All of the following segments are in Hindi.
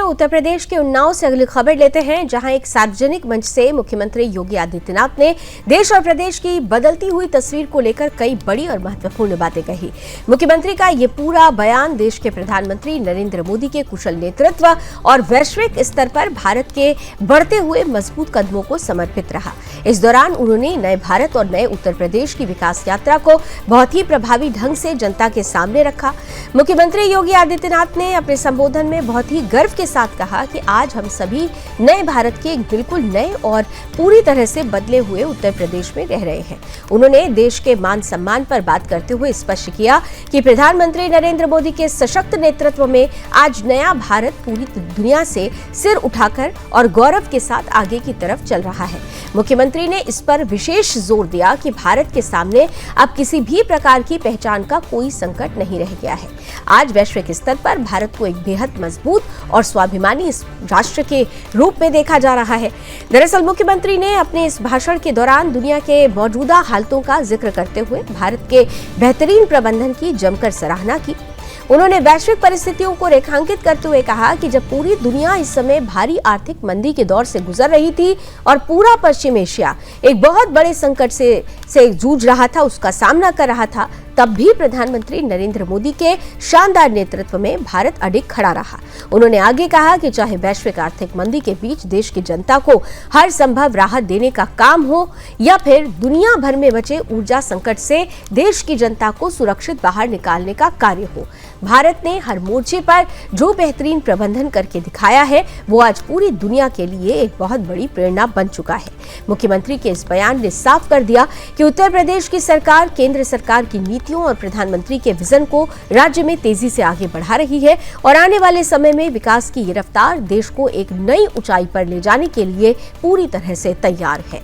उत्तर प्रदेश के उन्नाव से अगली खबर लेते हैं, जहां एक सार्वजनिक मंच से मुख्यमंत्री योगी आदित्यनाथ ने देश और प्रदेश की बदलती हुई तस्वीर को लेकर कई बड़ी और महत्वपूर्ण बातें कही। मुख्यमंत्री का ये पूरा बयान देश के प्रधानमंत्री नरेंद्र मोदी के कुशल नेतृत्व और वैश्विक स्तर पर भारत के बढ़ते हुए मजबूत कदमों को समर्पित रहा। इस दौरान उन्होंने नए भारत और नए उत्तर प्रदेश की विकास यात्रा को बहुत ही प्रभावी ढंग से जनता के सामने रखा। मुख्यमंत्री योगी आदित्यनाथ ने अपने संबोधन में बहुत ही गर्व के साथ कहा कि आज हम सभी नए भारत के एक बिल्कुल नए और पूरी तरह से बदले हुए उत्तर प्रदेश में रह रहे हैं। उन्होंने देश के मान सम्मान पर बात करते हुए स्पष्ट किया कि प्रधानमंत्री नरेंद्र मोदी के सशक्त नेतृत्व में आज नया भारत पूरी दुनिया से सिर उठाकर और गौरव के साथ आगे की तरफ चल रहा है। मुख्यमंत्री ने इस पर विशेष जोर दिया कि भारत के सामने अब किसी भी प्रकार की पहचान का कोई संकट नहीं रह गया है। आज वैश्विक स्तर पर भारत को एक बेहद मजबूत और स्वाभिमानी राष्ट्र के रूप में देखा जा रहा है। दरअसल मुख्यमंत्री ने अपने इस भाषण के दौरान दुनिया के मौजूदा हालातों का जिक्र करते हुए भारत के बेहतरीन प्रबंधन की जमकर सराहना की। उन्होंने वैश्विक परिस्थितियों को रेखांकित करते हुए कहा कि जब पूरी दुनिया इस समय भारी आर्थिक मंदी के दौर से गुजर रही थी और पूरा पश्चिम एशिया एक बहुत बड़े संकट से जूझ रहा था, उसका सामना कर रहा था, तब भी प्रधानमंत्री नरेंद्र मोदी के शानदार नेतृत्व में भारत अडिग खड़ा रहा। उन्होंने आगे कहा कि चाहे वैश्विक आर्थिक मंदी के बीच देश की जनता को हर संभव राहत देने का काम हो या फिर दुनिया भर में बचे ऊर्जा संकट से देश की जनता को सुरक्षित बाहर निकालने का कार्य हो, भारत ने हर मोर्चे पर जो बेहतरीन प्रबंधन करके दिखाया है वो आज पूरी दुनिया के लिए एक बहुत बड़ी प्रेरणा बन चुका है। मुख्यमंत्री के इस बयान ने साफ कर दिया कि उत्तर प्रदेश की सरकार केंद्र सरकार की नीतियों और प्रधानमंत्री के विजन को राज्य में तेजी से आगे बढ़ा रही है और आने वाले समय में विकास की ये रफ्तार देश को एक नई ऊंचाई पर ले जाने के लिए पूरी तरह से तैयार है।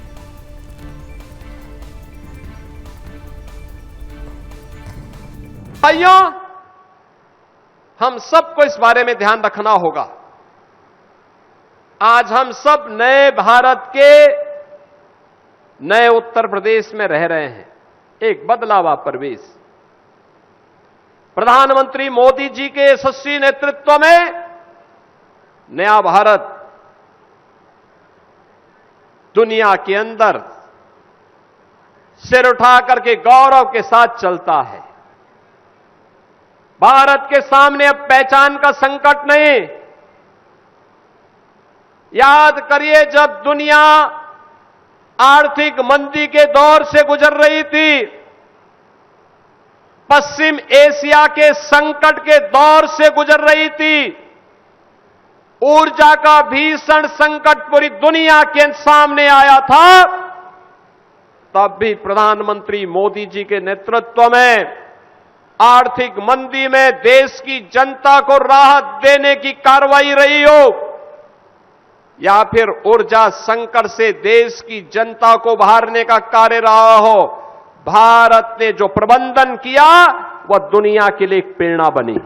भाइयों, हम सबको इस बारे में ध्यान रखना होगा। आज हम सब नए भारत के नए उत्तर प्रदेश में रह रहे हैं, एक बदलावा प्रवेश। प्रधानमंत्री मोदी जी के यशस्वी नेतृत्व में नया भारत दुनिया के अंदर सिर उठा करके गौरव के साथ चलता है। भारत के सामने अब पहचान का संकट नहीं। याद करिए, जब दुनिया आर्थिक मंदी के दौर से गुजर रही थी, पश्चिम एशिया के संकट के दौर से गुजर रही थी, ऊर्जा का भीषण संकट पूरी दुनिया के सामने आया था, तब भी प्रधानमंत्री मोदी जी के नेतृत्व में आर्थिक मंदी में देश की जनता को राहत देने की कार्रवाई रही हो या फिर ऊर्जा संकट से देश की जनता को बाहरने का कार्य रहा हो, भारत ने जो प्रबंधन किया वह दुनिया के लिए एक प्रेरणा बनी।